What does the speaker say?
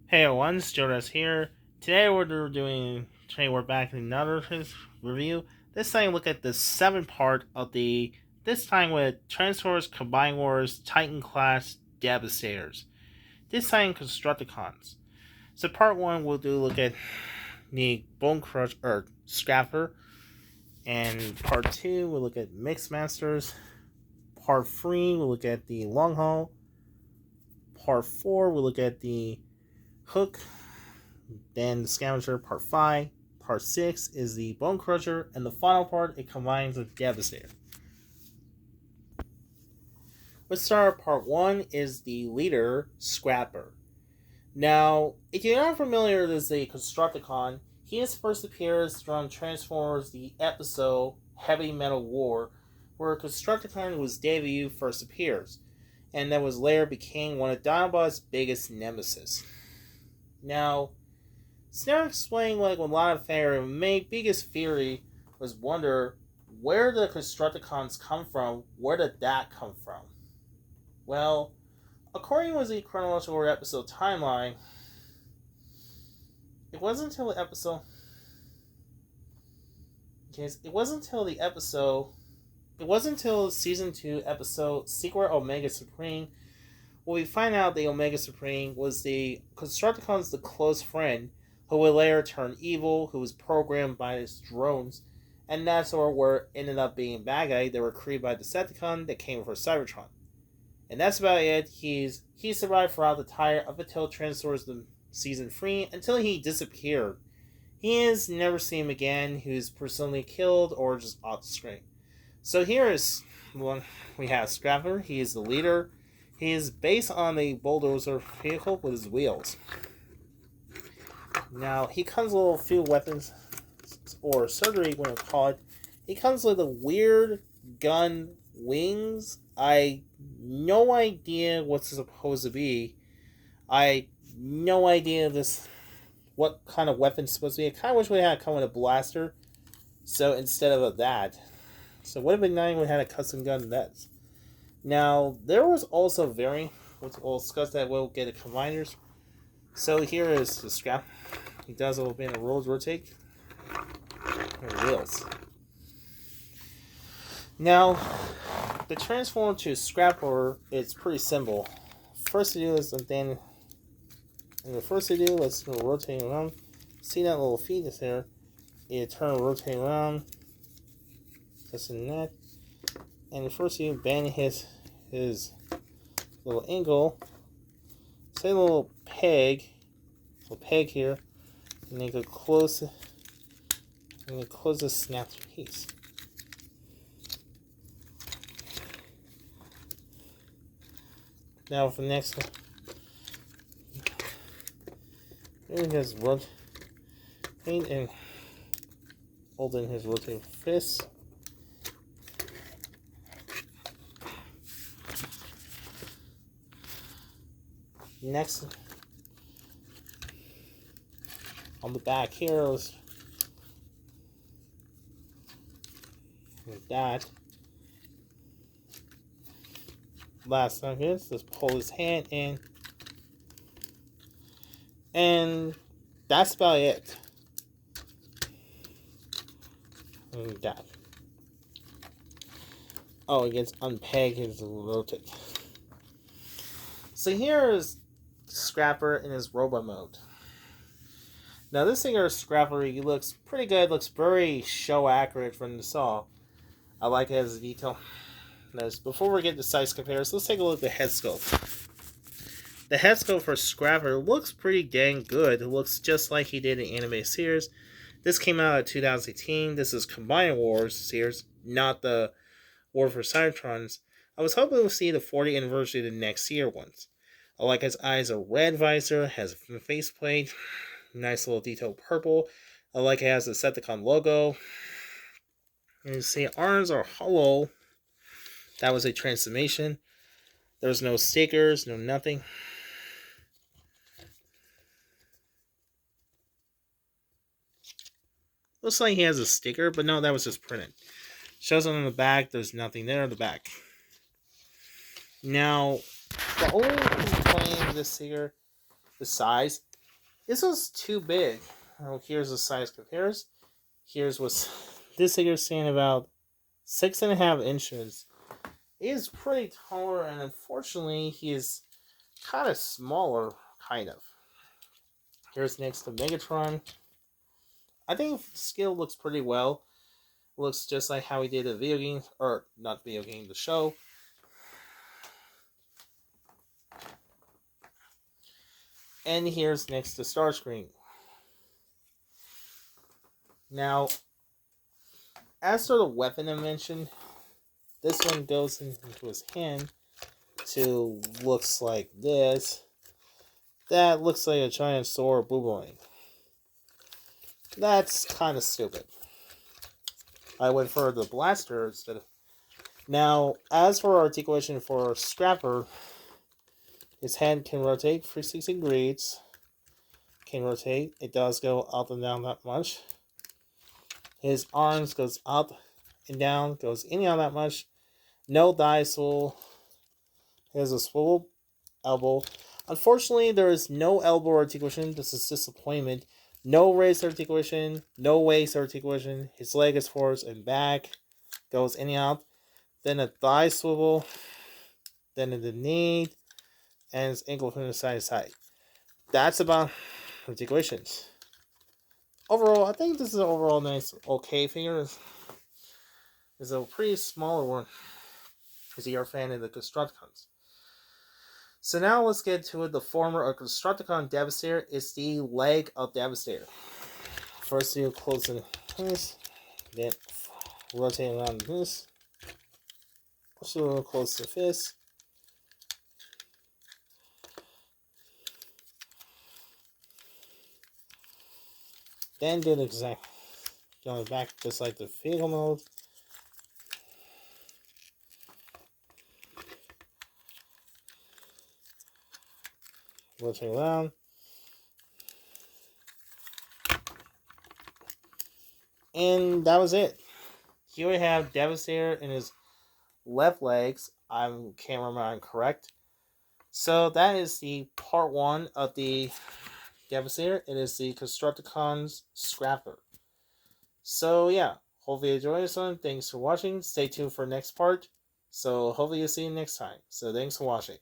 Hey everyone, it's Jonas here. Today we're back in another review. This time look at the seventh part of this time with Transformers Combine Wars Titan Class Devastators. This time Constructicons. So part one we'll look at the Bone Crush or Scapper, and part two we'll look at Mix Masters. Part three we'll look at the Long Haul. Part four we'll look at the Hook. Then the Scavenger Part 5. Part 6 is the Bone Crusher. And the final part, it combines with Devastator. Let's start. Part 1 is the leader, Scapper. Now, if you're not familiar with the Constructicon, he first appears from Transformers the episode Heavy Metal War, where Constructicon was debuted first appears, and that was later became one of Dinobot's biggest nemesis. Now, it's never explained like a lot of theory. My biggest theory was wonder where the Constructicons come from. Where did that come from? Well, according to the chronological episode timeline, it wasn't until the episode. It wasn't until season 2 episode Secret Omega Supreme where we find out the Omega Supreme was the Constructicons' the close friend who would later turn evil, who was programmed by his drones, and that's where ended up being bad guy. They were created by Decepticon that came for Cybertron. And that's about it. He survived throughout the entire up until Transformers the season 3 until he disappeared. He is never seen him again. He was personally killed or just off the screen. So here is one we have Scapper. He is the leader. He is based on a bulldozer vehicle with his wheels. Now, he comes with a few weapons, or surgery, when it's called. He comes with a weird gun wings. I no idea what's supposed to be. I no idea what kind of weapon it's supposed to be. I kind of wish we had come with a blaster. So instead of that. So would have been nice if we had a custom gun in that. Now, there was also variant, which we'll discuss that we'll get a combiners. So here is the Scrap. He does a little bit of rolls rotate. And wheels. Now, the transform to Scrapper is pretty simple. First to do is let's rotate around. See that little feet is there. You turn and rotate around. This and that. And first you bend his little angle. Say a little peg here, and then you could close the snap piece. Now for the next one, here he has rotate and holding his rotating fist. Next, on the back here, like that. Last time is just pull his hand in, and that's about it. And that. Oh, it gets unpeg his rotate. So here is Scapper in his robot mode. Now this thing is Scapper. He looks pretty good. Looks very show accurate from the saw. I like it as a detail. Now, before we get to size comparisons, let's take a look at the head scope. The head scope for Scapper looks pretty dang good. It looks just like he did in the anime series. This came out in 2018. This is Combine Wars series, not the War for Cybertrons. I was hoping to see the 40th anniversary of the next year ones. I like his eyes a red visor, has a faceplate, nice little detailed purple. I like it has the Decepticon logo. And you see arms are hollow. That was a transformation. There's no stickers, no nothing. Looks like he has a sticker, but no, that was just printed. Shows on the back, there's nothing there on the back. Now, the only complaint with this figure, the size, This was too big. Oh, here's the size compares. Here's what this figure's saying about 6.5 inches. He is pretty taller, and unfortunately, he is kind of smaller, kind of. Here's next to Megatron. I think the scale looks pretty well. Looks just like how he did the video game, or not video game, the show. And here's next to Starscream. Now, as for the weapon I mentioned, this one goes into his hand to looks like this. That looks like a giant sword boomerang. That's kind of stupid. I went for the blaster instead of... Now, as for articulation for Scapper, his hand can rotate 360 degrees. Can rotate. It does go up and down that much. His arms goes up and down, goes in and out that much. No thigh swivel. He has a swivel elbow. Unfortunately, there is no elbow articulation. This is disappointment. No raised articulation. No waist articulation. His leg is forwards and back. Goes in and out. Then a thigh swivel. Then the knee. And his ankle from the side to side. That's about articulations. Overall, I think this is an overall nice, okay figure. It's a pretty smaller one. Because you're a fan of the Constructicons. So now let's get to it. The former Constructicon Devastator is the leg of Devastator. First you close it this, then rotate around this. Push it a little close to the fist. Then do the exact going back just like the vehicle mode. Rotate around. And that was it. Here we have Devastator in his left legs. I can't remember I'm correct. So that is the part 1 of the Devastator. It is the Constructicons Scapper. So yeah, hopefully you enjoyed this one. Thanks for watching. Stay tuned for next part. So hopefully you'll see you next time. So thanks for watching.